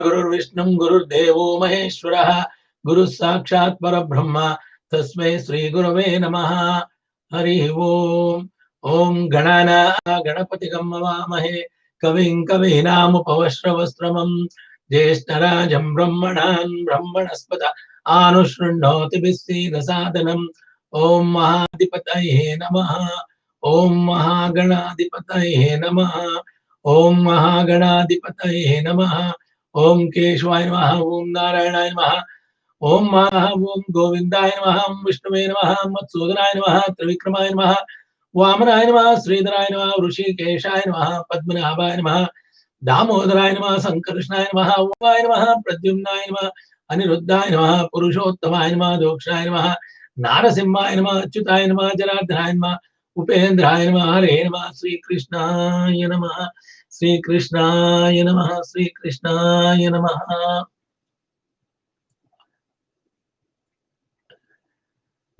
Guru Vishnum Guru Devo Maheshwaraha Guru Sakshat Parabrahma Tasmai Sri Gurave Namaha. Hari Om. Om Ganana Ganapati Gammavahe Kavim Kavinam Upavashravastramam Jeshtarajam Brahmanan Brahmanaspata Anushrunnoti Visina Sadhanam. Om Mahadipataye Namaha. Om Mahaganadipataye Namaha. Om Mahaganadipataye Namaha. Om Keshwaya Namaha. Om Narayana Namaha. Om Maha Om Govindaya Namaha. Om Vishnuvaya Namaha. Matsudhanaya Namaha. Trivikramaya Namaha. Vamanaya Namaha. Sridharaya Namaha. Hrishikeshaya Namaha. Padmanabhaya Namaha. Damodaraya Namaha. Sankarshnaya Namaha. Vaya Namaha. Pradyumnaya Namaha. Aniruddhaya Namaha. Purushottamaya Namaha. Dokshaya Namaha. Narasimhaya Namaha. Achyutaya Namaha. Janardhanaya Namaha. Upendraya Namaha. Hare Namaha. Sri Krishnaya Namaha. Sri Krishnaya Namaha. Sri Krishnaya Namaha.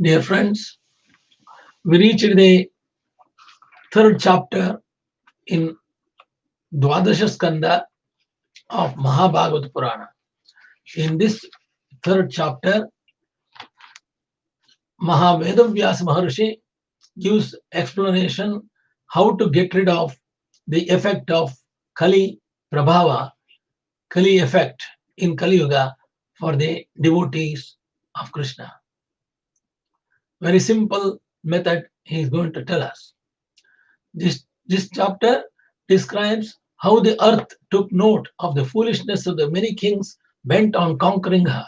Dear friends, we reached the third chapter in Dvadasha Skanda of Mahabhagavata Purana. In this third chapter, Mahavedavyasa Maharshi gives explanation how to get rid of the effect of Kali Prabhava, Kali effect in Kali-yuga for the devotees of Krishna. Very simple method he is going to tell us. This chapter describes how the earth took note of the foolishness of the many kings bent on conquering her.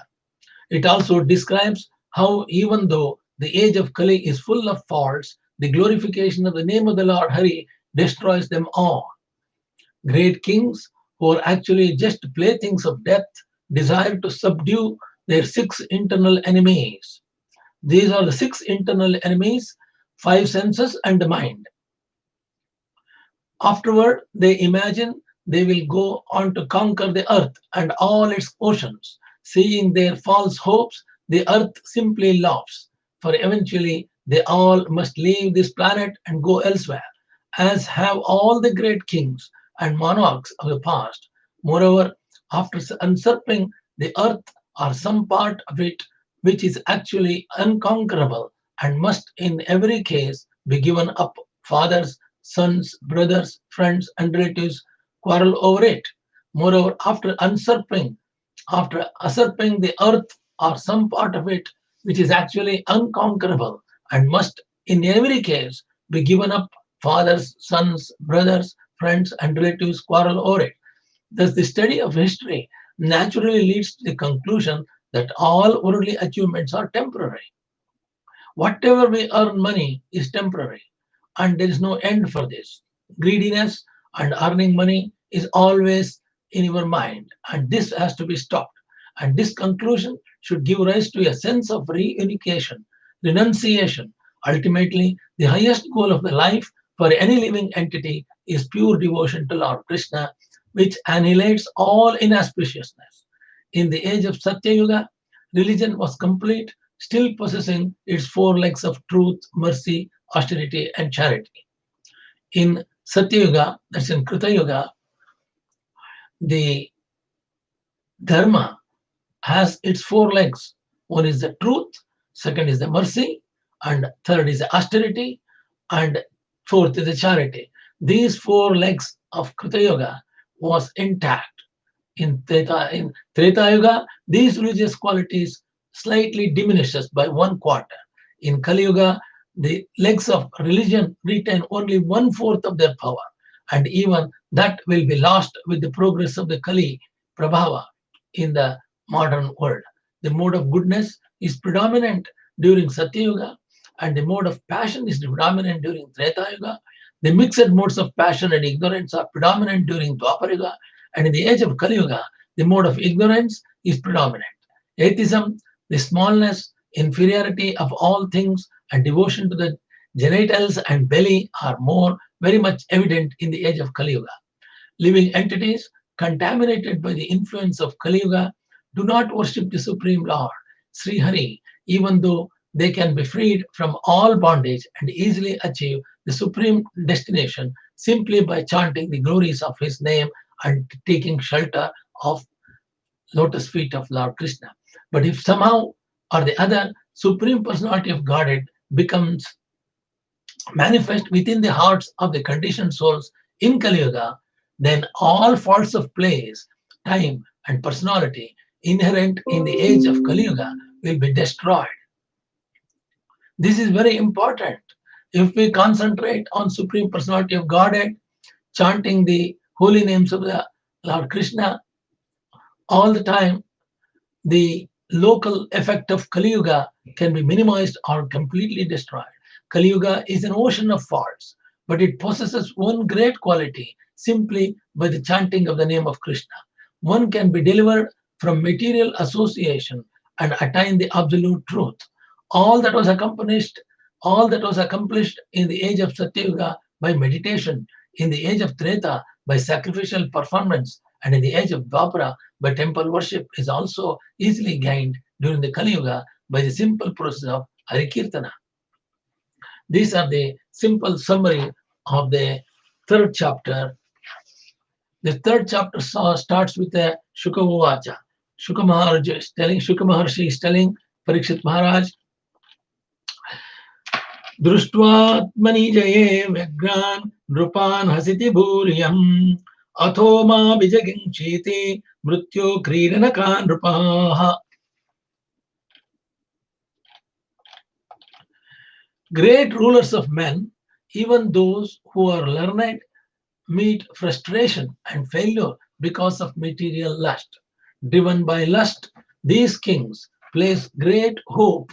It also describes how even though the age of Kali is full of faults, the glorification of the name of the Lord Hari destroys them all. Great kings who are actually just playthings of death desire to subdue their 6 internal enemies. These are the 6 internal enemies, 5 senses and the mind. Afterward, they imagine they will go on to conquer the earth and all its oceans. Seeing their false hopes, the earth simply laughs, for eventually they all must leave this planet and go elsewhere, as have all the great kings and monarchs of the past. Moreover, after usurping the earth or some part of it which is actually unconquerable and must in every case be given up, fathers, sons, brothers, friends, and relatives quarrel over it. Moreover, after usurping the earth or some part of it which is actually unconquerable and must in every case be given up, fathers, sons, brothers, friends, and relatives quarrel over it. Thus, the study of history naturally leads to the conclusion that all worldly achievements are temporary. Whatever we earn money is temporary, and there is no end for this. Greediness and earning money is always in your mind, and this has to be stopped. And this conclusion should give rise to a sense of reunification, renunciation. Ultimately, the highest goal of the life for any living entity is pure devotion to Lord Krishna, which annihilates all inauspiciousness. In the age of Satya-yuga, religion was complete, still possessing its 4 legs of truth, mercy, austerity, and charity. In Satya-yuga, that's in Tretä-yuga, the dharma has its 4 legs. One is the truth, second is the mercy, and third is the austerity, and fourth is the charity. These 4 legs of Tretä-yuga was intact. In Tretä-yuga, these religious qualities slightly diminishes by 1/4. In Kali-yuga, the legs of religion retain only 1/4 of their power, and even that will be lost with the progress of the Kali Prabhava in the modern world. The mode of goodness is predominant during Satya-yuga, and the mode of passion is predominant during Tretä-yuga. The mixed modes of passion and ignorance are predominant during Dväpara-yuga, and in the age of Kali-yuga, the mode of ignorance is predominant. Atheism, the smallness, inferiority of all things, and devotion to the genitals and belly are very much evident in the age of Kali-yuga. Living entities contaminated by the influence of Kali-yuga do not worship the Supreme Lord, Sri Hari, even though they can be freed from all bondage and easily achieve the supreme destination simply by chanting the glories of his name and taking shelter of lotus feet of Lord Krishna. But if somehow or the other Supreme Personality of Godhead becomes manifest within the hearts of the conditioned souls in Kali-yuga, then all faults of place, time, and personality inherent in the age of Kali-yuga will be destroyed. This is very important. If we concentrate on Supreme Personality of Godhead, chanting the holy names of the Lord Krishna all the time, the local effect of Kali-yuga can be minimized or completely destroyed. Kali-yuga is an ocean of faults, but it possesses one great quality simply by the chanting of the name of Krishna. One can be delivered from material association and attain the absolute truth. All that was accomplished in the age of Satya-yuga by meditation, in the age of Treta by sacrificial performance, and in the age of Dväpara by temple worship is also easily gained during the Kali-yuga by the simple process of Hare Kirtana. These are the simple summary of the third chapter. The third chapter starts with a Shuka Uvacha. Shuka Maharshi is telling Parikshit Maharaj, Društvaatmani jaye vyagran nrupan hasiti bhuryam atho ma vijaginchiti mrityo kridanaka nrupaha. Great rulers of men, even those who are learned, meet frustration and failure because of material lust. Driven by lust, these kings place great hope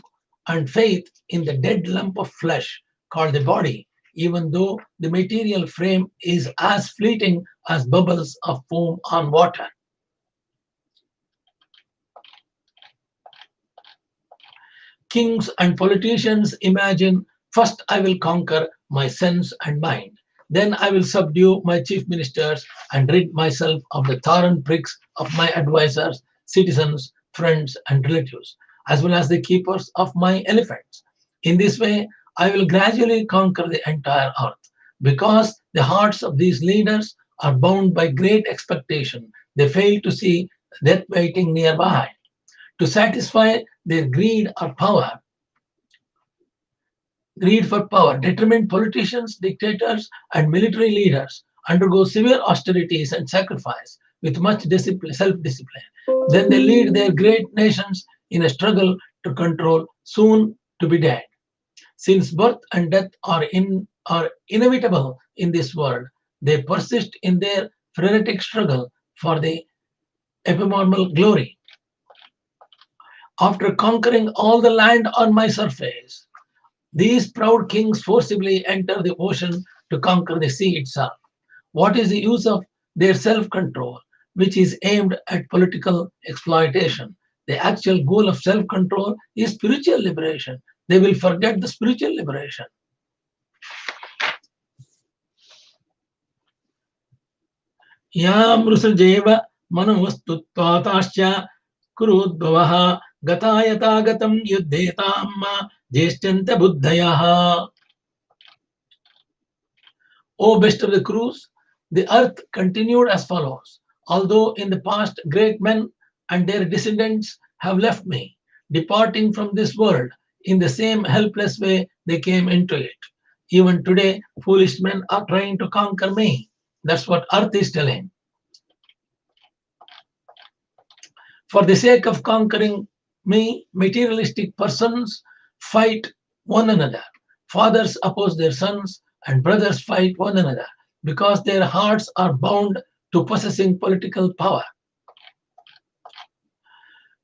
and faith in the dead lump of flesh called the body, even though the material frame is as fleeting as bubbles of foam on water. Kings and politicians imagine, first I will conquer my sense and mind. Then I will subdue my chief ministers and rid myself of the thorn and pricks of my advisors, citizens, friends, and relatives, as well as the keepers of my elephants. In this way, I will gradually conquer the entire earth. Because the hearts of these leaders are bound by great expectation, they fail to see death waiting nearby. To satisfy their greed for power, determined politicians, dictators, and military leaders undergo severe austerities and sacrifice with much self-discipline. Then they lead their great nations in a struggle to control, soon to be dead. Since birth and death are inevitable in this world, they persist in their frenetic struggle for the ephemeral glory. After conquering all the land on my surface, these proud kings forcibly enter the ocean to conquer the sea itself. What is the use of their self-control, which is aimed at political exploitation? The actual goal of self-control is spiritual liberation. They will forget the spiritual liberation. Yam rusajeva manavastutvatascha kurudbhavaha gatayata gatam yuddhetam jeshtanta buddhayaha. O best of the crews, the earth continued as follows. Although in the past great men and their descendants have left me, departing from this world in the same helpless way they came into it. Even today, foolish men are trying to conquer me. That's what earth is telling. For the sake of conquering me, materialistic persons fight one another. Fathers oppose their sons, and brothers fight one another because their hearts are bound to possessing political power.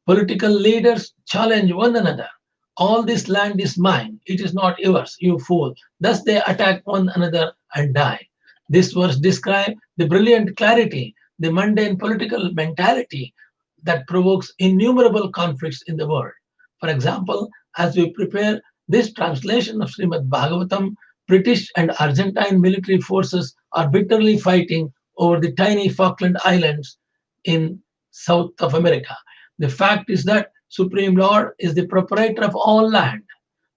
Political leaders challenge one another. All this land is mine. It is not yours, you fool. Thus they attack one another and die. This verse describes the brilliant clarity, the mundane political mentality that provokes innumerable conflicts in the world. For example, as we prepare this translation of Srimad Bhagavatam, British and Argentine military forces are bitterly fighting over the tiny Falkland Islands in South of America. The fact is that Supreme Lord is the proprietor of all land.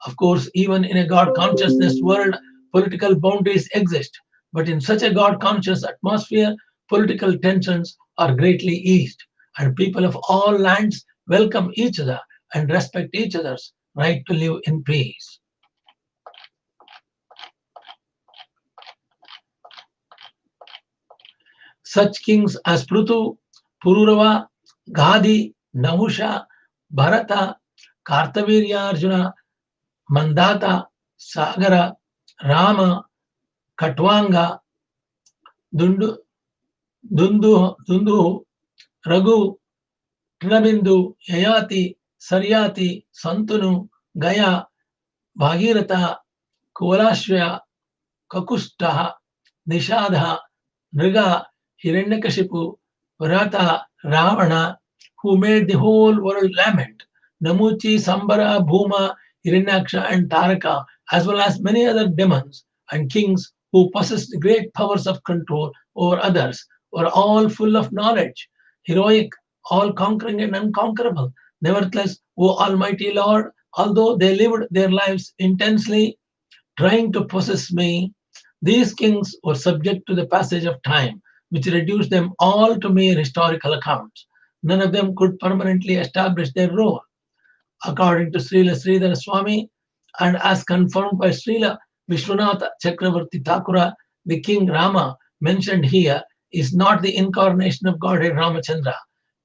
Of course, even in a God consciousness world, political boundaries exist. But in such a God conscious atmosphere, political tensions are greatly eased. and people of all lands welcome each other and respect each other's right to live in peace. Such kings as Prutu, Pururava, Ghadi, Nahusha, Bharata, Kartavirya Arjuna, Mandata, Sagara, Rama, Katwanga, Dundu, Dundu, Raghu, Trinabindu, Yayati, Saryati, Santanu, Gaya, Bhagirata, Kuvalashvaya, Kakustaha, Nishadha, Nriga, Hiranyakashipu, Varata, Ravana, who made the whole world lament, Namuchi, Sambara, Bhuma, Hiranyaksha, and Taraka, as well as many other demons and kings who possessed great powers of control over others, were all full of knowledge, heroic, all conquering and unconquerable. Nevertheless, O Almighty Lord, although they lived their lives intensely trying to possess me, these kings were subject to the passage of time, which reduced them all to mere historical accounts. None of them could permanently establish their role. According to Srila Sridhara Swami, and as confirmed by Srila Vishwanatha Chakravarti Thakura, the king Rama mentioned here is not the incarnation of Godhead Ramachandra.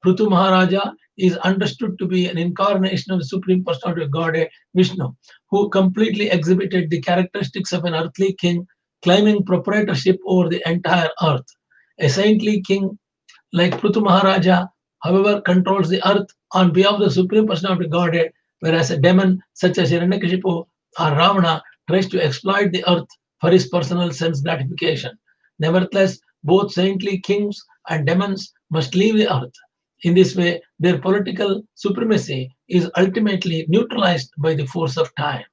Prithu Maharaja is understood to be an incarnation of the Supreme Personality of Godhead Vishnu, who completely exhibited the characteristics of an earthly king claiming proprietorship over the entire earth. A saintly king like Prithu Maharaja, however, controls the earth on behalf of the Supreme Personality of Godhead, whereas a demon such as Hiranyakashipu or Ravana tries to exploit the earth for his personal sense gratification. Nevertheless, both saintly kings and demons must leave the earth. In this way, their political supremacy is ultimately neutralized by the force of time.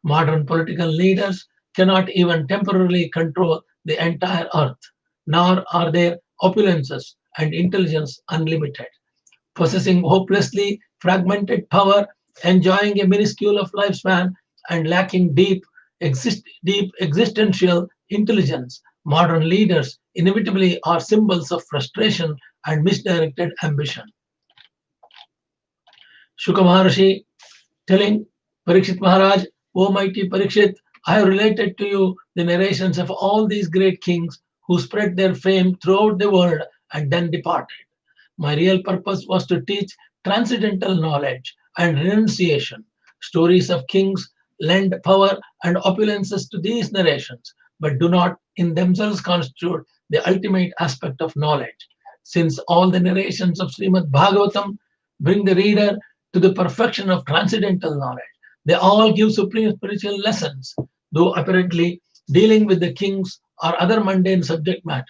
Modern political leaders cannot even temporarily control the entire earth, nor are their opulences and intelligence unlimited. Possessing hopelessly fragmented power, enjoying a minuscule of lifespan, and lacking deep existential intelligence, modern leaders inevitably are symbols of frustration and misdirected ambition. Shuka Maharshi telling Parikshit Maharaj, O mighty Parikshit, I have related to you the narrations of all these great kings who spread their fame throughout the world and then departed. My real purpose was to teach transcendental knowledge and renunciation. Stories of kings lend power and opulences to these narrations, but do not in themselves constitute the ultimate aspect of knowledge. Since all the narrations of Srimad Bhagavatam bring the reader to the perfection of transcendental knowledge, they all give supreme spiritual lessons, though apparently dealing with the kings or other mundane subject matter.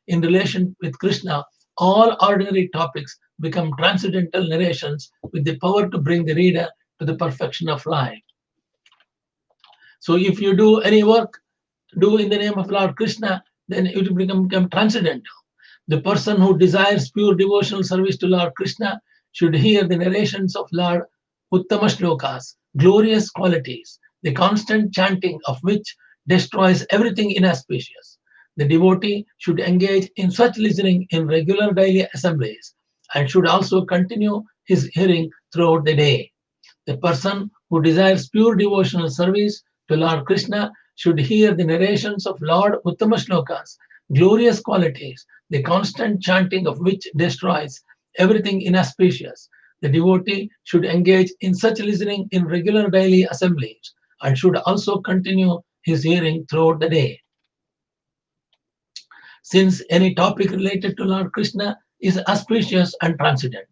In relation with Krishna, all ordinary topics become transcendental narrations with the power to bring the reader to the perfection of life. So if you do any work, do in the name of Lord Krishna, then it will become transcendental. The person who desires pure devotional service to Lord Krishna should hear the narrations of Lord Uttama Shlokas, glorious qualities, the constant chanting of which destroys everything inauspicious. The devotee should engage in such listening in regular daily assemblies and should also continue his hearing throughout the day. The person who desires pure devotional service to Lord Krishna should hear the narrations of Lord Uttama Shlokas, glorious qualities, the constant chanting of which destroys everything inauspicious. The devotee should engage in such listening in regular daily assemblies and should also continue his hearing throughout the day. Since any topic related to Lord Krishna is auspicious and transcendent,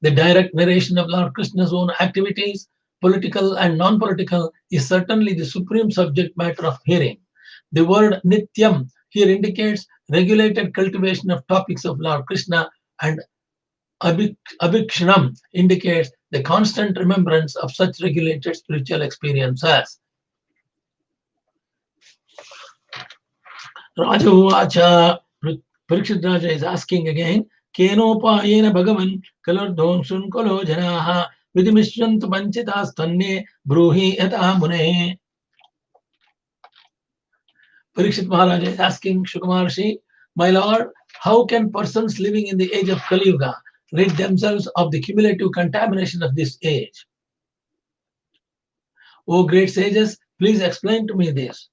the direct narration of Lord Krishna's own activities, political and non-political, is certainly the supreme subject matter of hearing. The word nityam here indicates regulated cultivation of topics of Lord Krishna, and abhikshanam indicates the constant remembrance of such regulated spiritual experiences. Raja Uvacha, Parikshit Raja is asking again, Kenopayena Bhagavan Kalardonsun Kolo Janaha Vidimishrantu Panchitas Tanne Bruhi Eta Mune. Parikshit Maharaj is asking Shuka Maharshi, my lord, how can persons living in the age of Kali-yuga rid themselves of the cumulative contamination of this age. O great sages, please explain to me this.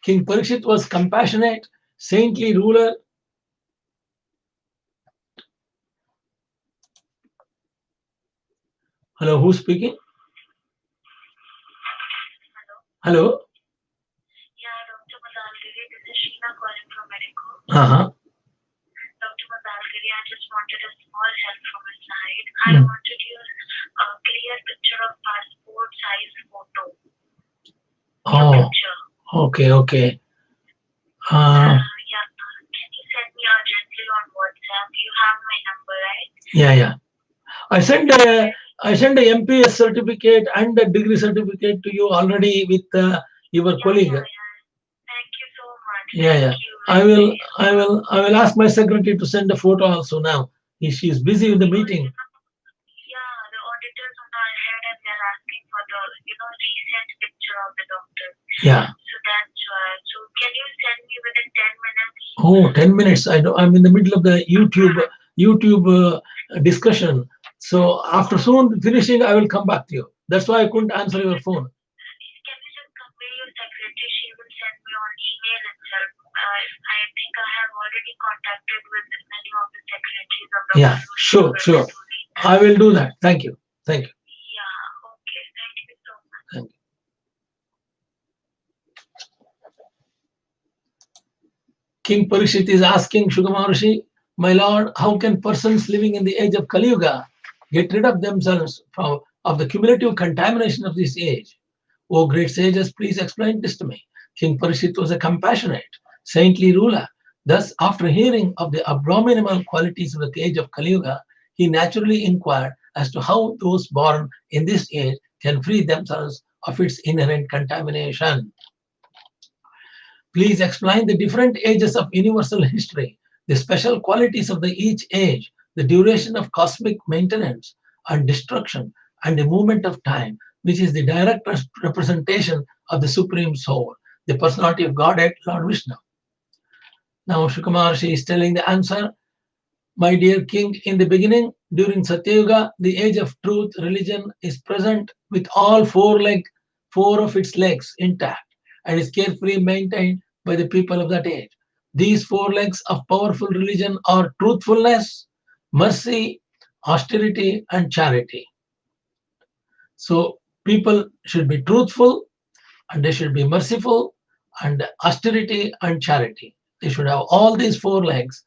King Parikshit was compassionate, saintly ruler. Hello, who's speaking? Hello? Yeah, Dr. Mudalagiri, this is Sheena calling from Hare Kåñëa. Dr. Mudalagiri, I just wanted a small help from your side. I wanted your clear picture of passport size photo. Your picture. Okay. Yeah, can you send me urgently on WhatsApp? You have my number, right? Yeah. I sent a MPS certificate and a degree certificate to you already with your colleague. Thank you so much. Yeah. I will ask my secretary to send a photo also now. She is busy with the meeting. Yeah, the auditors on our head and they're asking for the recent picture of the doctor. Yeah. So that's why. So can you send me within 10 minutes? Oh, 10 minutes. I'm in the middle of the YouTube discussion. So after soon finishing, I will come back to you. That's why I couldn't answer your phone. Can you just convey your secretary? She will send me on email itself. I think I have already contacted with many of the secretaries of the Sure. I will do that. Thank you. Yeah, okay. Thank you so much. Thank you. King Parikshit is asking Shuka Maharshi, my lord, how can persons living in the age of Kali-yuga get rid of themselves of the cumulative contamination of this age? O great sages, please explain this to me. King Parikshit was a compassionate, saintly ruler. Thus, after hearing of the abominable qualities of the age of Kali-yuga, he naturally inquired as to how those born in this age can free themselves of its inherent contamination. Please explain the different ages of universal history, the special qualities of each age, the duration of cosmic maintenance and destruction, and the movement of time, which is the direct representation of the Supreme Soul, the personality of Godhead, Lord Vishnu. Now, Shuka Maharshi is telling the answer. My dear king, in the beginning, during Satya-yuga, the age of truth, religion is present with all four of its legs intact and is carefully maintained by the people of that age. These four legs of powerful religion are truthfulness, mercy, austerity, and charity. So people should be truthful and they should be merciful and austerity and charity. They should have all these four legs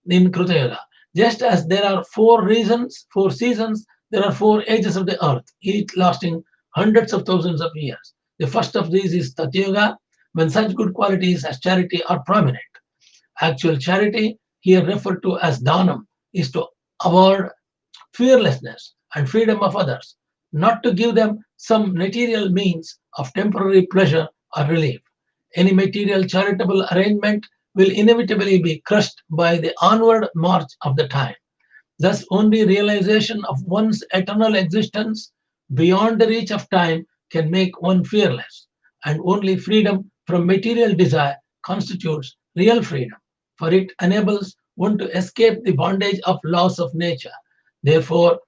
in Tretä-yuga. Just as there are four seasons, there are four ages of the earth, each lasting hundreds of thousands of years. The first of these is Satya-yuga, when such good qualities as charity are prominent. Actual charity, here referred to as dhanam, is to award fearlessness and freedom of others, not to give them some material means of temporary pleasure or relief. Any material charitable arrangement will inevitably be crushed by the onward march of the time. Thus, only realization of one's eternal existence beyond the reach of time can make one fearless, and only freedom from material desire constitutes real freedom, for it enables one to escape the bondage of laws of nature. Therefore,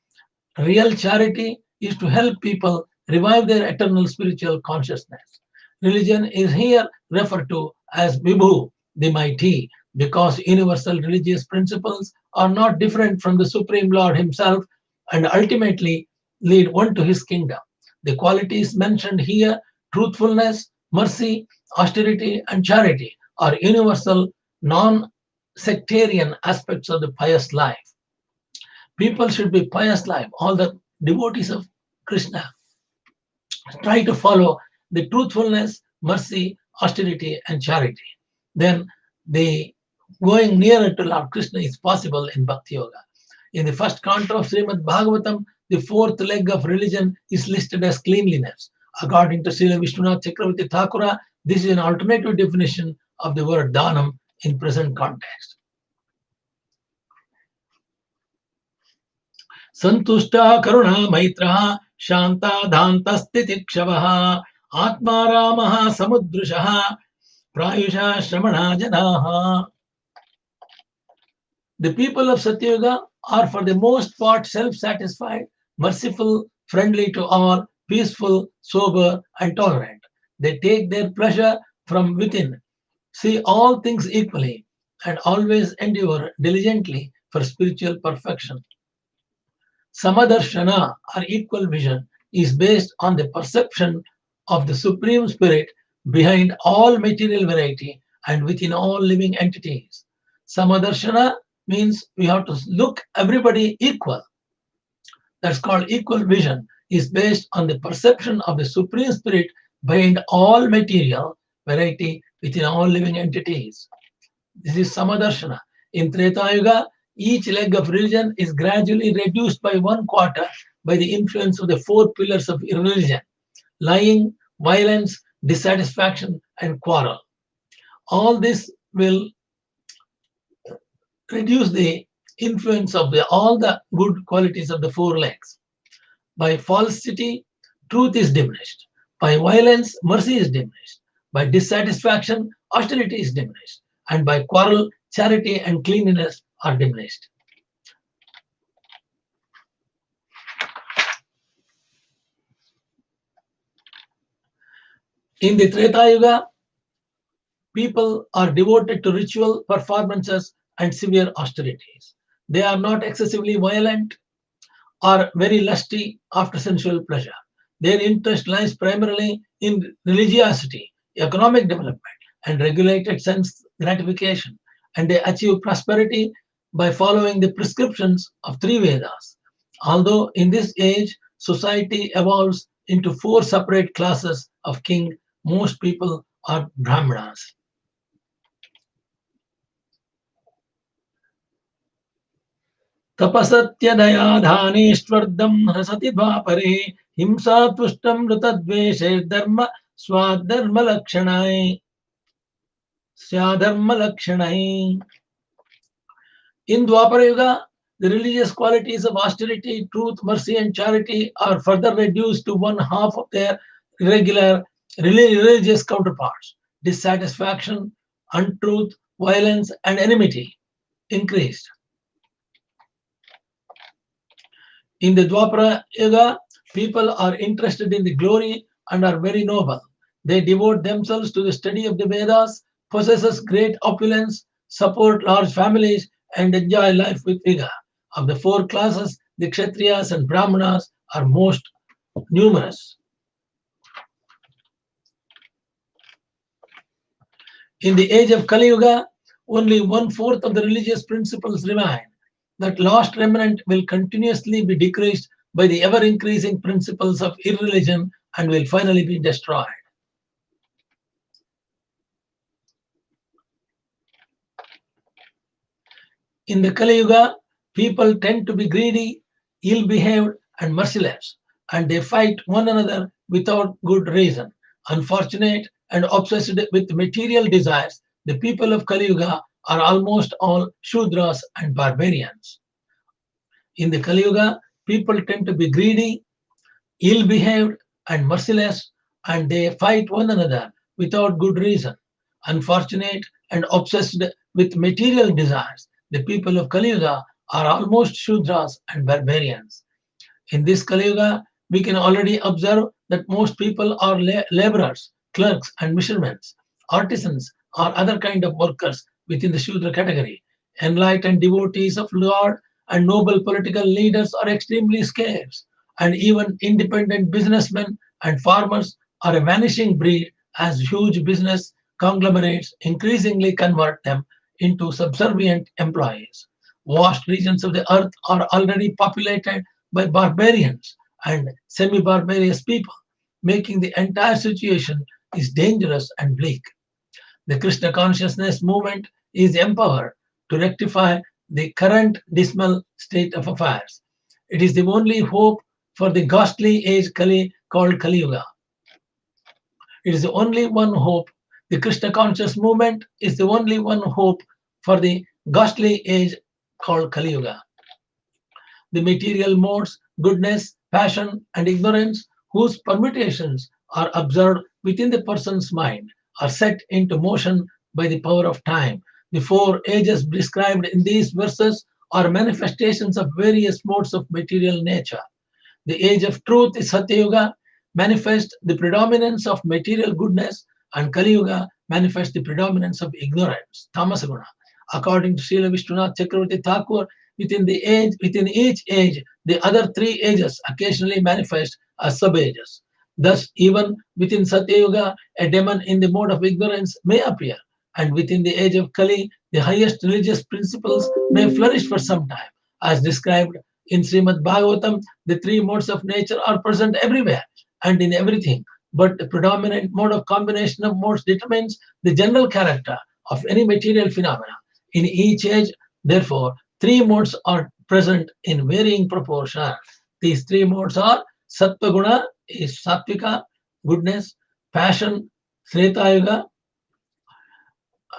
real charity is to help people revive their eternal spiritual consciousness. Religion is here referred to as Vibhu, the mighty, because universal religious principles are not different from the Supreme Lord himself and ultimately lead one to his kingdom. The qualities mentioned here, truthfulness, mercy, austerity, and charity, are universal, non-sectarian aspects of the pious life. People should be pious life. All the devotees of Krishna try to follow the truthfulness, mercy, austerity, and charity. Then the going nearer to Lord Krishna is possible in Bhakti Yoga. In the first canto of Srimad Bhagavatam, the fourth leg of religion is listed as cleanliness. According to Srila Vishwanath Chakravarti Thakura, this is an alternative definition of the word dhanam in present context. Santushta karuna maitraha shanta dhanta stitikshavah atma ramaha samudrishaha Prayusha Shramana Janaha. The people of Satya-yuga are for the most part self-satisfied, merciful, friendly to all, peaceful, sober, and tolerant. They take their pleasure from within, see all things equally, and always endure diligently for spiritual perfection. Samadarshana, or equal vision, is based on the perception of the Supreme Spirit behind all material variety and within all living entities. Samadarshana means we have to look everybody equal. That's called equal vision, is based on the perception of the Supreme Spirit behind all material variety within all living entities. This is Samadarshana. In Tretä-yuga, each leg of religion is gradually reduced by 1/4 by the influence of the 4 pillars of religion: lying, violence, dissatisfaction, and quarrel. All this will reduce the influence of all the good qualities of the 4 legs. By falsity, truth is diminished. By violence, mercy is diminished. By dissatisfaction, austerity is diminished. And by quarrel, charity and cleanliness are diminished. In the Tretä-yuga, people are devoted to ritual performances and severe austerities. They are not excessively violent or very lusty after sensual pleasure. Their interest lies primarily in religiosity, economic development, and regulated sense gratification, and they achieve prosperity by following the prescriptions of 3 Vedas. Although in this age, society evolves into 4 separate classes of king, most people are Brahmanas. तपसत्यदयाधानेष्वर्धं हसति द्वापरे हिंसा तुष्टं ऋतद्वेषे धर्म स्वाधर्मलक्षणाय स्याधर्मलक्षणाय. In Dväpara-yuga, the religious qualities of austerity, truth, mercy, and charity are further reduced to 1/2 of their regular religious counterparts. Dissatisfaction, untruth, violence, and enmity increased. In the Dväpara-yuga, people are interested in the glory and are very noble. They devote themselves to the study of the Vedas, possess great opulence, support large families, and enjoy life with vigor. Of the 4 classes, the Kshatriyas and Brahmanas are most numerous. In the age of Kali-yuga, only 1/4 of the religious principles remain. That lost remnant will continuously be decreased by the ever-increasing principles of irreligion and will finally be destroyed. In the Kali-yuga, people tend to be greedy, ill-behaved, and merciless, and they fight one another without good reason. Unfortunate and obsessed with material desires, the people of Kali-yuga are almost all Shudras and barbarians. In the Kali-yuga, people tend to be greedy, ill-behaved, and merciless, and they fight one another without good reason. Unfortunate and obsessed with material desires, the people of Kali-yuga are almost Shudras and barbarians. In this Kali-yuga, we can already observe that most people are laborers, clerks, and fishermen, artisans, or other kind of workers within the Shudra category. Enlightened devotees of Lord and noble political leaders are extremely scarce, and even independent businessmen and farmers are a vanishing breed as huge business conglomerates increasingly convert them into subservient employees. Vast regions of the earth are already populated by barbarians and semi-barbarous people, making the entire situation is dangerous and bleak. The Krishna consciousness movement is empowered to rectify the current dismal state of affairs. It is the only hope for the ghastly age called Kali-yuga. It is the only one hope. The Krishna conscious movement is the only one hope for the ghastly age called Kali-yuga. The material modes, goodness, passion, and ignorance, whose permutations are observed within the person's mind, are set into motion by the power of time. The four ages described in these verses are manifestations of various modes of material nature. The age of truth is Satya-yuga, manifests the predominance of material goodness, and Kali-yuga manifests the predominance of ignorance, tamasaguna. According to Srila Vishwanath Chakravarti Thakur, within each age, the other three ages occasionally manifest as sub-ages. Thus, even within Satya-yuga, a demon in the mode of ignorance may appear, and within the age of Kali, the highest religious principles may flourish for some time. As described in Srimad Bhagavatam, the three modes of nature are present everywhere and in everything, but the predominant mode of combination of modes determines the general character of any material phenomena. In each age, therefore, three modes are present in varying proportion. These three modes are Sattva Guna is Sattvika, goodness, passion, Tretä-yuga,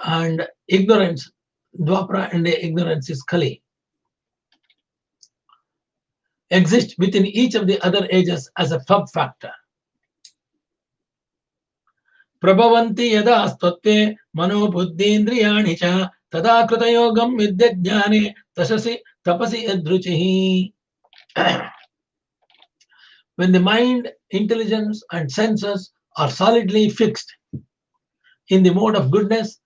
and ignorance, Dväpara, and ignorance is Kali. Exist within each of the other ages as a sub-factor. Prabhavanti yada stvatte mano buddhindriyani cha tada krutayogam vidyajnane tasasi tapasi yadruchihi. When the mind, intelligence, and senses are solidly fixed in the mode of goodness,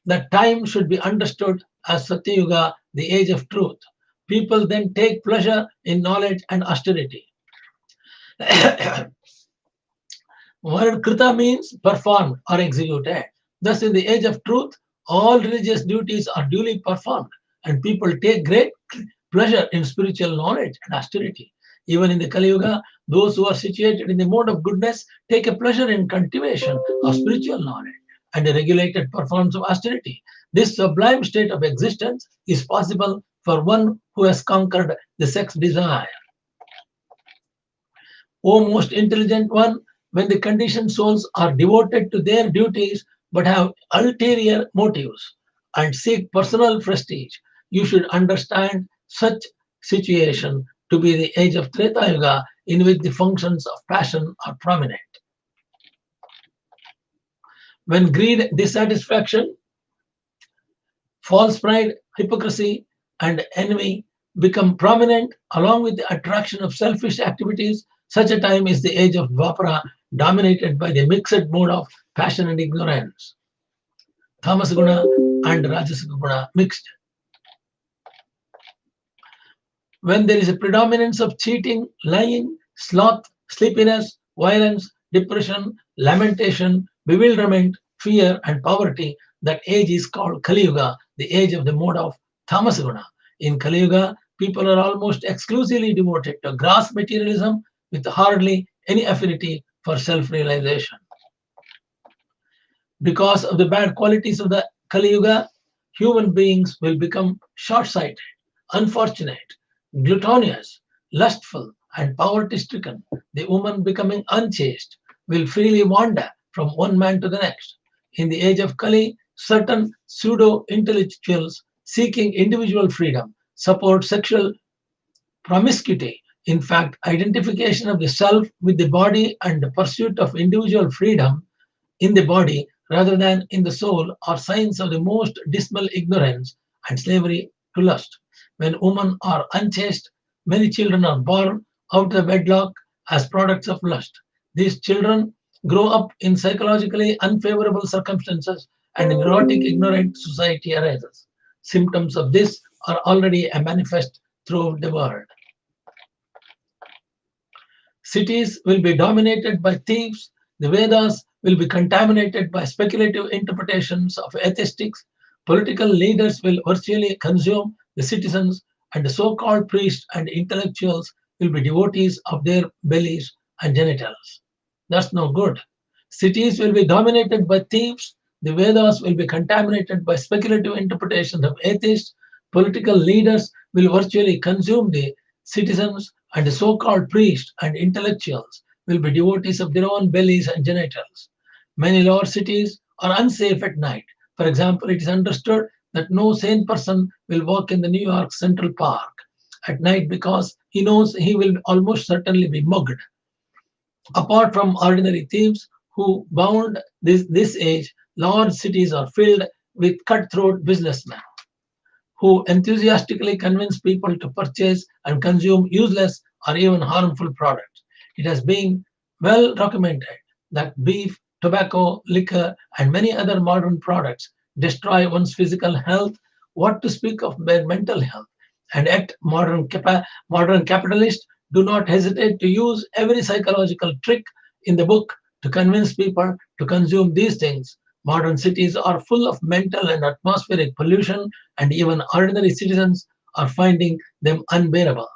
that time should be understood as Satya-yuga, the age of truth. People then take pleasure in knowledge and austerity. Word krita means performed or executed. Thus, in the age of truth, all religious duties are duly performed, and people take great pleasure in spiritual knowledge and austerity. Even in the Kali-yuga, those who are situated in the mode of goodness take a pleasure in cultivation of spiritual knowledge and a regulated performance of austerity. This sublime state of existence is possible for one who has conquered the sex desire. O most intelligent one, when the conditioned souls are devoted to their duties but have ulterior motives and seek personal prestige, you should understand such situation to be the age of Tretä-yuga, in which the functions of passion are prominent. When greed, dissatisfaction, false pride, hypocrisy, and envy become prominent along with the attraction of selfish activities, such a time is the age of Dväpara, dominated by the mixed mode of passion and ignorance. Tamasa guna and Rajasa guna mixed. When there is a predominance of cheating, lying, sloth, sleepiness, violence, depression, lamentation, bewilderment, fear, and poverty, that age is called Kali-yuga, the age of the mode of Tamasaguna. In Kali-yuga, people are almost exclusively devoted to gross materialism with hardly any affinity for self-realization. Because of the bad qualities of the Kali-yuga, human beings will become short-sighted, unfortunate, gluttonous, lustful, and poverty-stricken. The woman becoming unchaste will freely wander from one man to the next. In the age of Kali, certain pseudo-intellectuals seeking individual freedom support sexual promiscuity. In fact, identification of the self with the body and the pursuit of individual freedom in the body rather than in the soul are signs of the most dismal ignorance and slavery to lust. When women are unchaste, many children are born out of wedlock as products of lust. These children grow up in psychologically unfavorable circumstances and an erotic, ignorant society arises. Symptoms of this are already manifest throughout the world. Cities will be dominated by thieves. The Vedas will be contaminated by speculative interpretations of atheistics. Political leaders will virtually consume the citizens, and the so-called priests and intellectuals will be devotees of their bellies and genitals. That's no good. Cities will be dominated by thieves. The Vedas will be contaminated by speculative interpretations of atheists. Political leaders will virtually consume the citizens, and the so-called priests and intellectuals will be devotees of their own bellies and genitals. Many lower cities are unsafe at night. For example, it is understood that no sane person will walk in the New York Central Park at night because he knows he will almost certainly be mugged. Apart from ordinary thieves who bound this age, large cities are filled with cutthroat businessmen who enthusiastically convince people to purchase and consume useless or even harmful products. It has been well documented that beef, tobacco, liquor, and many other modern products destroy one's physical health. What to speak of their mental health? And yet, modern capitalists do not hesitate to use every psychological trick in the book to convince people to consume these things. Modern cities are full of mental and atmospheric pollution, and even ordinary citizens are finding them unbearable.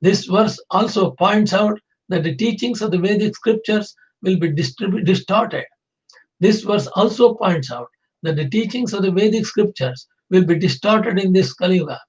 This verse also points out that the teachings of the Vedic scriptures will be distorted. This verse also points out that the teachings of the Vedic scriptures will be distorted in this Kali-yuga.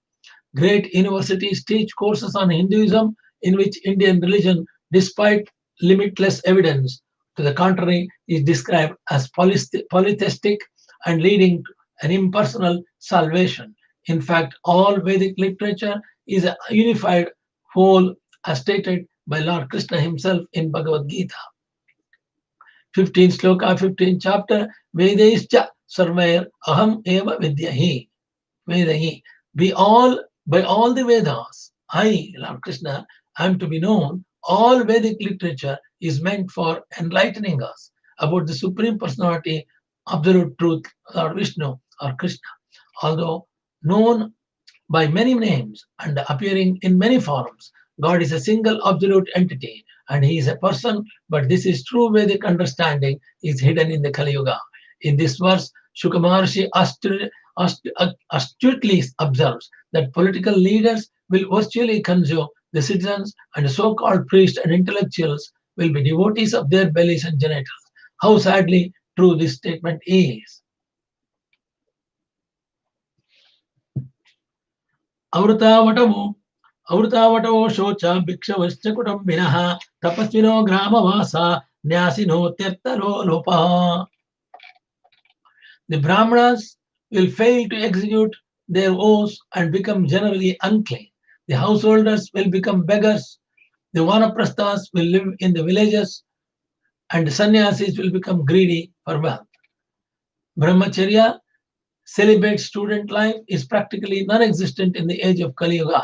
Great universities teach courses on Hinduism in which Indian religion, despite limitless evidence to the contrary, is described as polytheistic and leading to an impersonal salvation. In fact, all Vedic literature is a unified whole as stated by Lord Krishna himself in Bhagavad Gita. 15 sloka, 15 chapter, Vedaischa sarvair aham eva vidyahi. Vedahi. By all the Vedas, I, Lord Krishna, am to be known. All Vedic literature is meant for enlightening us about the Supreme Personality, Absolute Truth, Lord Vishnu or Krishna. Although known by many names and appearing in many forms, God is a single absolute entity and he is a person, but this is true Vedic understanding is hidden in the Kali-yuga. In this verse, Shuka Maharshi astutely observes that political leaders will virtually consume the citizens, and so-called priests and intellectuals will be devotees of their bellies and genitals. How sadly true this statement is. Avrutavatavu shocha bhikshavaschya kutambinaha tapasvino gramavasa nyasino tertaro lopaha. The Brahmanas will fail to execute their oaths and become generally unclean. The householders will become beggars. The vanaprasthas will live in the villages, and the sannyasis will become greedy for wealth. Brahmacharya, celibate student life, is practically non-existent in the age of Kali-yuga.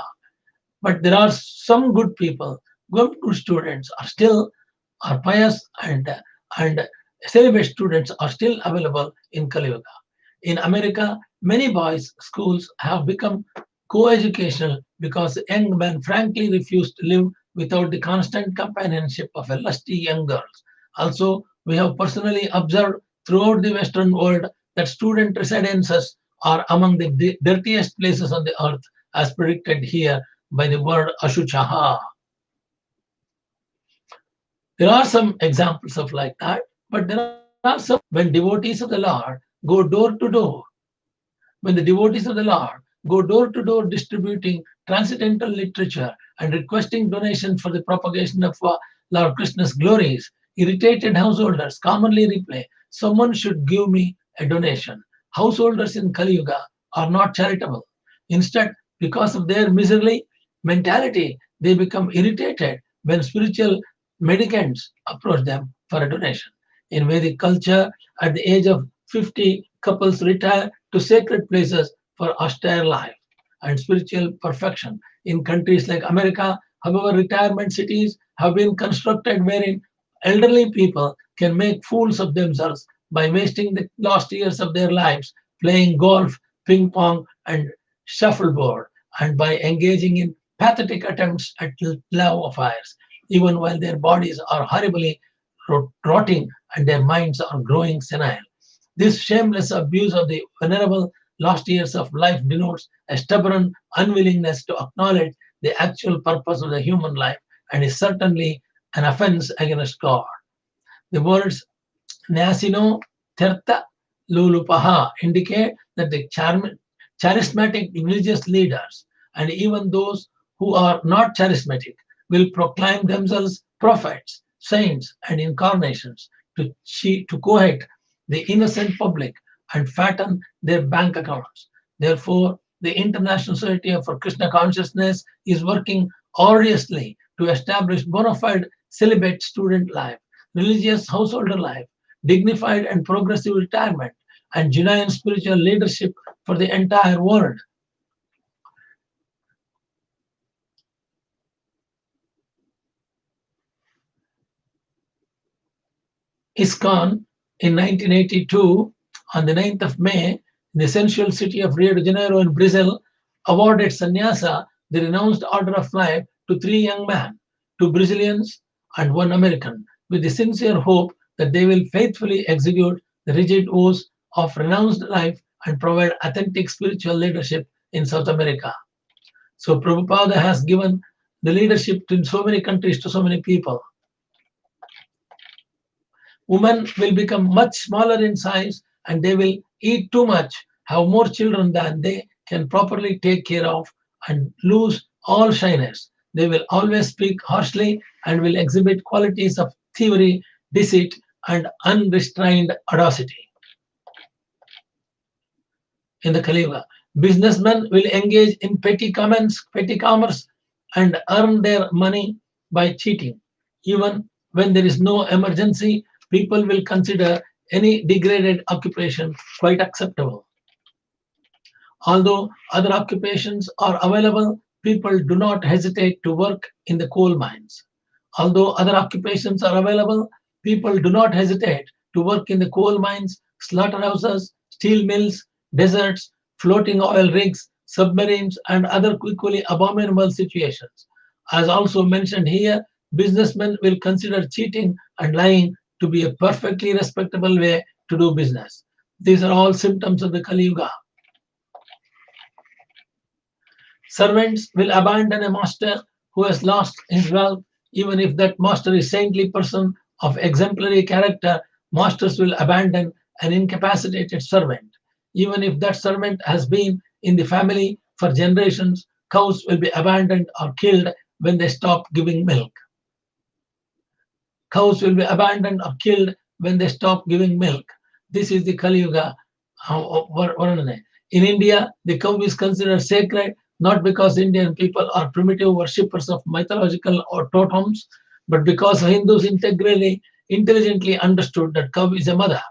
But there are some good people, good students are pious, and celibate students are still available in Kali-yuga. In America, many boys' schools have become co-educational because young men frankly refuse to live without the constant companionship of a lusty young girl. Also, we have personally observed throughout the Western world that student residences are among the dirtiest places on the earth, as predicted here by the word Ashuchaha. There are some examples of like that, but there are some when devotees of the Lord go door to door. When the devotees of the Lord go door to door distributing transcendental literature and requesting donations for the propagation of Lord Krishna's glories, irritated householders commonly reply, "Someone should give me a donation." Householders in Kali-yuga are not charitable. Instead, because of their miserly mentality, they become irritated when spiritual mendicants approach them for a donation. In Vedic culture, at the age of 50, couples retire to sacred places for austere life and spiritual perfection. In countries like America, however, retirement cities have been constructed wherein elderly people can make fools of themselves by wasting the last years of their lives playing golf, ping pong, and shuffleboard, and by engaging in pathetic attempts at love affairs, even while their bodies are horribly rotting and their minds are growing senile. This shameless abuse of the venerable last years of life denotes a stubborn unwillingness to acknowledge the actual purpose of the human life and is certainly an offense against God. The words Nyasino Terta Lulupaha indicate that the charismatic religious leaders and even those who are not charismatic will proclaim themselves prophets, saints, and incarnations to cohet the innocent public and fatten their bank accounts. Therefore, the International Society for Krishna Consciousness is working arduously to establish bona fide celibate student life, religious householder life, dignified and progressive retirement, and genuine spiritual leadership for the entire world. ISKCON in 1982, on the 9th of May, in the sensual city of Rio de Janeiro in Brazil, awarded sannyasa, the renounced order of life, to 3 young men, 2 Brazilians and 1 American, with the sincere hope that they will faithfully execute the rigid oaths of renounced life and provide authentic spiritual leadership in South America. So Prabhupada has given the leadership in so many countries to so many people. Women will become much smaller in size and they will eat too much, have more children than they can properly take care of, and lose all shyness. They will always speak harshly and will exhibit qualities of thievery, deceit, and unrestrained audacity. In the Kali-yuga, businessmen will engage in petty commerce, and earn their money by cheating. Even when there is no emergency, people will consider any degraded occupation quite acceptable. Although other occupations are available, people do not hesitate to work in the coal mines. Although other occupations are available, people do not hesitate to work in the coal mines, slaughterhouses, steel mills, deserts, floating oil rigs, submarines, and other equally abominable situations. As also mentioned here, businessmen will consider cheating and lying to be a perfectly respectable way to do business. These are all symptoms of the Kali-yuga. Servants will abandon a master who has lost his wealth, even if that master is saintly person of exemplary character. Masters will abandon an incapacitated servant. Even if that servant has been in the family for generations, cows will be abandoned or killed when they stop giving milk. Cows will be abandoned or killed when they stop giving milk. This is the Kali-yuga. In India, the cow is considered sacred not because Indian people are primitive worshippers of mythological or totems, but because Hindus intelligently understood that cow is a mother.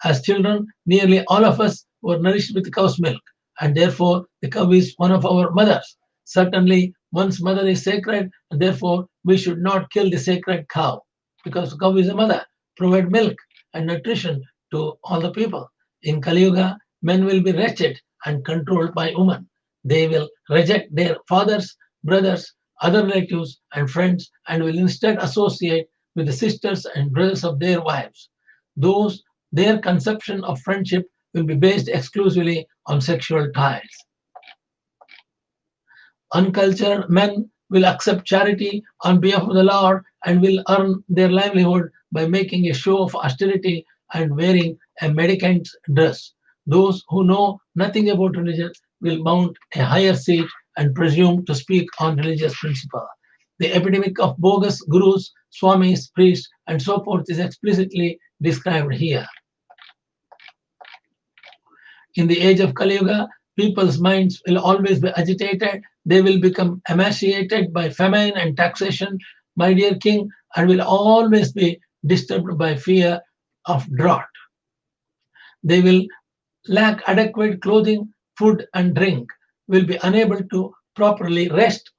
As children, nearly all of us were nourished with cow's milk, and therefore the cow is one of our mothers. Certainly, one's mother is sacred, and therefore we should not kill the sacred cow, because cow is a mother, provide milk and nutrition to all the people. In Kali-yuga, men will be wretched and controlled by women. They will reject their fathers, brothers, other relatives, and friends, and will instead associate with the sisters and brothers of their wives. Their conception of friendship will be based exclusively on sexual ties. Uncultured men will accept charity on behalf of the Lord and will earn their livelihood by making a show of austerity and wearing a mendicant's dress. Those who know nothing about religion will mount a higher seat and presume to speak on religious principle. The epidemic of bogus gurus, swamis, priests, and so forth is explicitly described here. In the age of Kali-yuga, people's minds will always be agitated. They will become emaciated by famine and taxation, my dear king, and will always be disturbed by fear of drought. They will lack adequate clothing, food, and drink, will be unable to properly rest,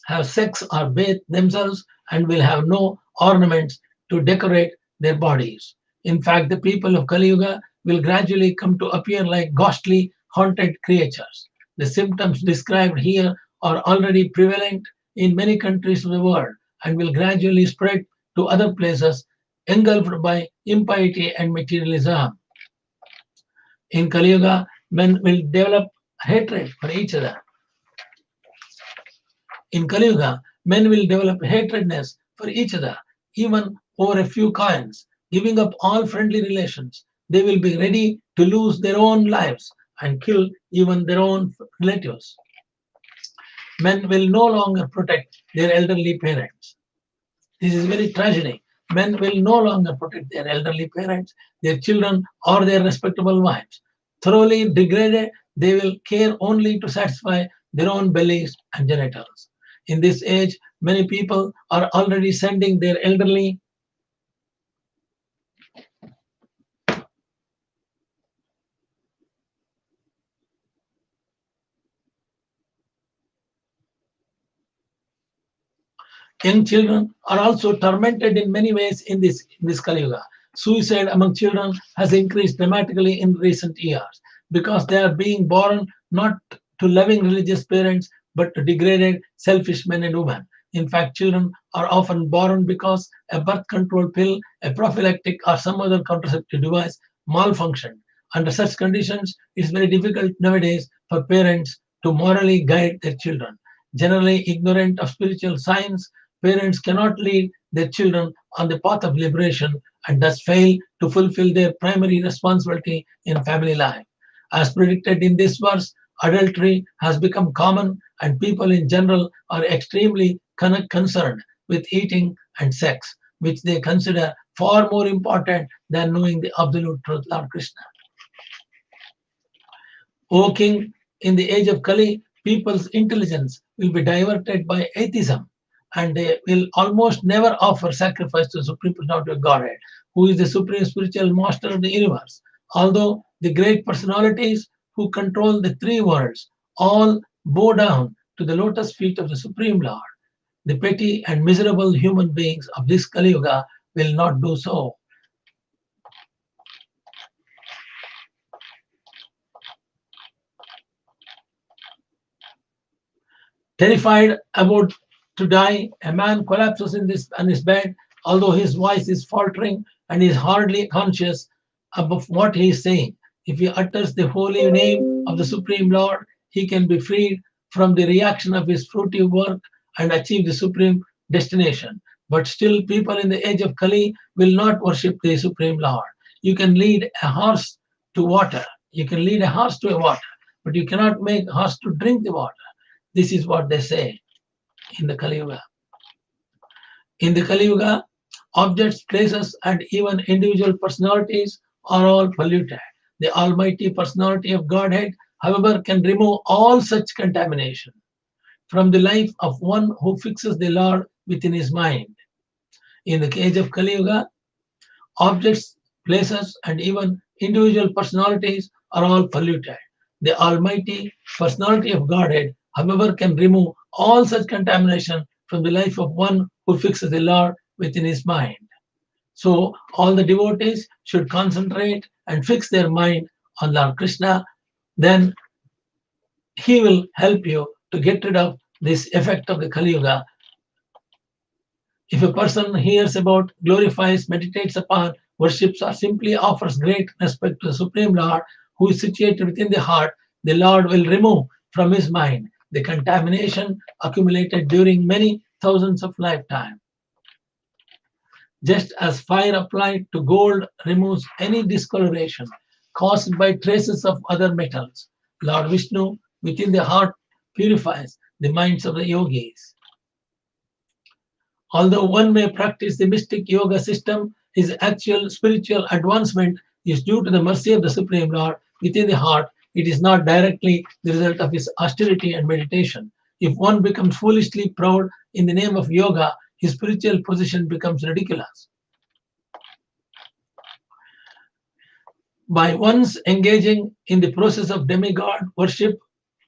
have sex, or bathe themselves, and will have no ornaments to decorate their bodies. In fact, the people of Kali-yuga will gradually come to appear like ghostly, haunted creatures. The symptoms described here are already prevalent in many countries of the world and will gradually spread to other places engulfed by impiety and materialism. In Kali-yuga, men will develop hatred for each other. In Kali-yuga, men will develop hatredness for each other, even over a few coins, giving up all friendly relations. They will be ready to lose their own lives and kill even their own relatives. Men will no longer protect their elderly parents. This is very tragic. Men will no longer protect their elderly parents, their children, or their respectable wives. Thoroughly degraded, they will care only to satisfy their own bellies and genitals. In this age, many people are already sending their elderly Young children are also tormented in many ways in this Kali-yuga. Suicide among children has increased dramatically in recent years because they are being born not to loving religious parents but to degraded, selfish men and women. In fact, children are often born because a birth control pill, a prophylactic, or some other contraceptive device malfunctioned. Under such conditions, it's very difficult nowadays for parents to morally guide their children. Generally ignorant of spiritual science, parents cannot lead their children on the path of liberation and thus fail to fulfill their primary responsibility in family life. As predicted in this verse, adultery has become common and people in general are extremely concerned with eating and sex, which they consider far more important than knowing the absolute truth, Lord Krishna. O King, in the age of Kali, people's intelligence will be diverted by atheism and they will almost never offer sacrifice to the Supreme Personality of Godhead, who is the Supreme Spiritual Master of the universe. Although the great personalities who control the three worlds all bow down to the lotus feet of the Supreme Lord, the petty and miserable human beings of this Kali-yuga will not do so. Terrified about to die, a man collapses on his bed, although his voice is faltering and he is hardly conscious of what he is saying. If he utters the holy name of the Supreme Lord, he can be freed from the reaction of his fruitive work and achieve the supreme destination. But still, people in the age of Kali will not worship the Supreme Lord. You can lead a horse to water. You can lead a horse to a water, but you cannot make a horse to drink the water. This is what they say in the Kali-yuga. In the Kali-yuga, objects, places, and even individual personalities are all polluted. The Almighty Personality of Godhead, however, can remove all such contamination from the life of one who fixes the Lord within his mind. In the age of Kali-yuga, objects, places, and even individual personalities are all polluted. The Almighty Personality of Godhead, however, can remove all such contamination from the life of one who fixes the Lord within his mind. So, all the devotees should concentrate and fix their mind on Lord Krishna. Then he will help you to get rid of this effect of the Kali Yuga. If a person hears about, glorifies, meditates upon, worships, or simply offers great respect to the Supreme Lord who is situated within the heart, the Lord will remove from his mind the contamination accumulated during many thousands of lifetimes. Just as fire applied to gold removes any discoloration caused by traces of other metals, Lord Vishnu within the heart purifies the minds of the yogis. Although one may practice the mystic yoga system, his actual spiritual advancement is due to the mercy of the Supreme Lord within the heart. It is not directly the result of his austerity and meditation. If one becomes foolishly proud in the name of yoga, his spiritual position becomes ridiculous. By once engaging in the process of demigod worship,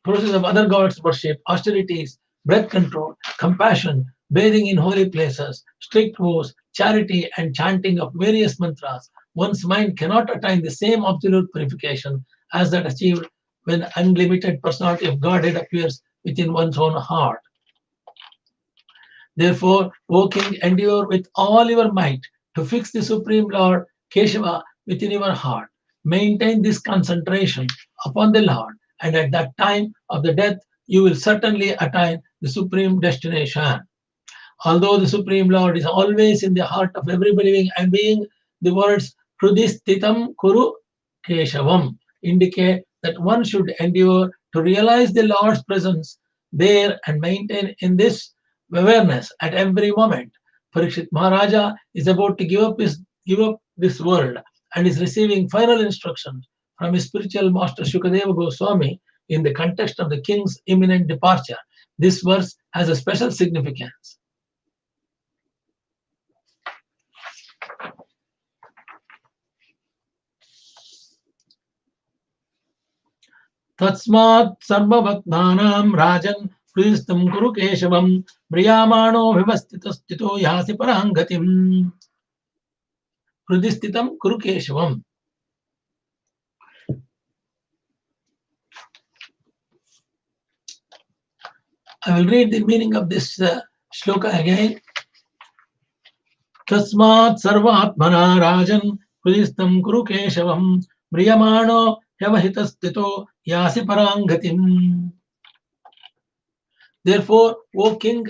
process of other gods worship, austerities, breath control, compassion, bathing in holy places, strict vows, charity, and chanting of various mantras, one's mind cannot attain the same absolute purification as that achieved when unlimited personality of Godhead appears within one's own heart. Therefore, O King, endure with all your might to fix the Supreme Lord Keshava within your heart. Maintain this concentration upon the Lord, and at that time of the death, you will certainly attain the supreme destination. Although the Supreme Lord is always in the heart of every believing and being, the words Hrudistitam Kuru Keshavam indicate that one should endure to realize the Lord's presence there and maintain in this awareness at every moment. Parikshit Maharaja is about to give up this world and is receiving final instructions from his spiritual master Shukadeva Goswami in the context of the king's imminent departure. This verse has a special significance. Tatsmat sarvavatmanam rajan Hridistam kuru keshavam Mriyamano vivastito yasi parangatim. Hridistitam kuru keshavam. I will read the meaning of this shloka again. Tasmat sarvatmana rajan hridistam kuru keshavam Mriyamano hyavahitastito yasi parangatim. Therefore, O King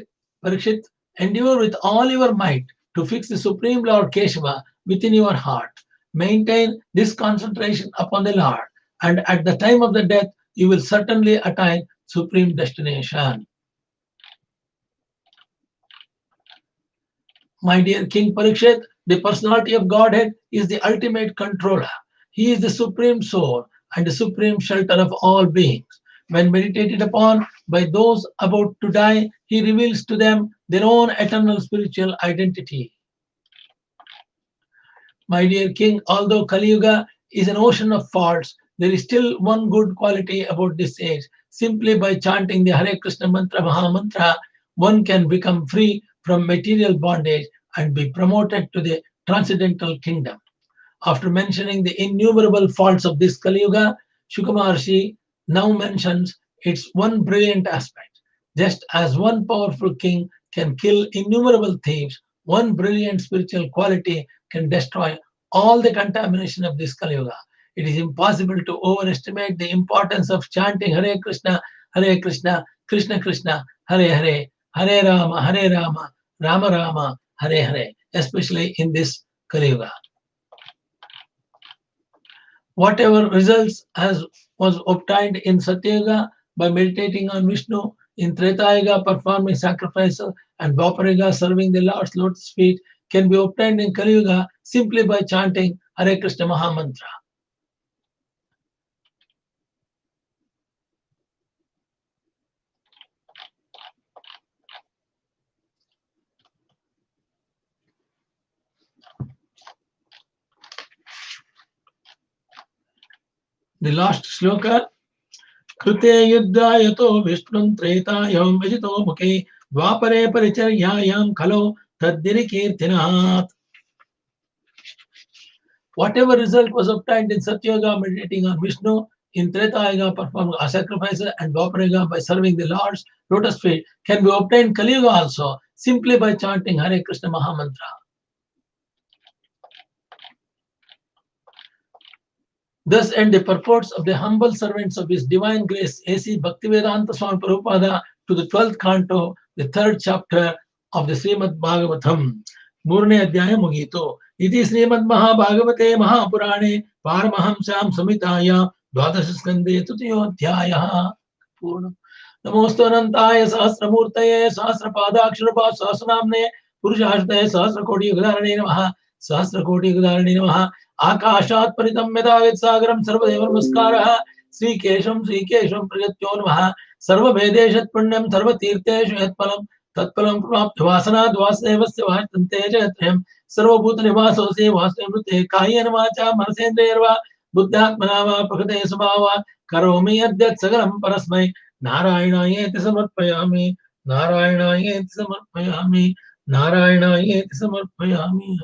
Parikshit, endeavor with all your might to fix the Supreme Lord Keshava within your heart. Maintain this concentration upon the Lord, and at the time of the death, you will certainly attain supreme destination. My dear King Parikshit, the personality of Godhead is the ultimate controller. He is the supreme soul and the supreme shelter of all beings. When meditated upon by those about to die, he reveals to them their own eternal spiritual identity. My dear King, although Kali-yuga is an ocean of faults, there is still one good quality about this age. Simply by chanting the Hare Krishna mantra, mahä-mantra, one can become free from material bondage and be promoted to the transcendental kingdom. After mentioning the innumerable faults of this Kali-yuga, Shukra Maharshi now mentions its one brilliant aspect. Just as one powerful king can kill innumerable thieves, one brilliant spiritual quality can destroy all the contamination of this Kali-yuga. It is impossible to overestimate the importance of chanting Hare Krishna, Krishna Krishna, Hare Hare, Hare Rama, Rama Rama, Hare Hare, especially in this Kali-yuga. Whatever results was obtained in Satya-yuga by meditating on Vishnu, in Tretä-yuga performing sacrifices, and Dväpara-yuga serving the Lord's lotus feet can be obtained in Kali-yuga simply by chanting Hare Krishna mahä-mantra. The last shloka. Krute-yuga yato Vishnun Treta-yam vijito mukhe Dväpare paricharyayam khalo taddiri-kirtinat. Whatever result was obtained in Satya-yuga meditating on Vishnu, in Tretä-yuga performing sacrifices, and Dväpara-yuga by serving the Lord's lotus feet can be obtained in Kali-yuga also, simply by chanting Hare Krishna mahä-mantra. Thus end the purports of the humble servants of His Divine Grace A.C. Bhaktivedanta Swami Prabhupada to the 12th canto, the 3rd chapter of the Srimad Bhagavatam. Murne Adhyaya Mugito. Iti Srimad Mahabhagavate Mahapurane Paramahamsam Samitaya Dvadash Skande Tutiyo Adhyaya. Namostu Anantaya Sahasramurtaye Sahasrapadakshara Sahasranamne Purushashtaya Sahasrakoti Yugadharane Namaha Sahasrakoti Yugadharane Namaha Akashat Paritam Medavit Sagaram Sarvadeva Namaskaraha Sri Kesham Priyatyo Namaha Sarva Vedeshat Punyam Sarva Tirteshu Yatpalam Tatpalam Praptavasana Dvasevasya Vahtante Jayatrayam Sarva Bhuta Nivasosi Vastemrute Kayena Vacha Manasendreva Buddhatmanava Pakate Sabhava Karomi Adyat Sagaram Parasmai Narayana-yeti Samarpayami Narayana-yeti Samarpayami Narayana-yeti Samarpayami.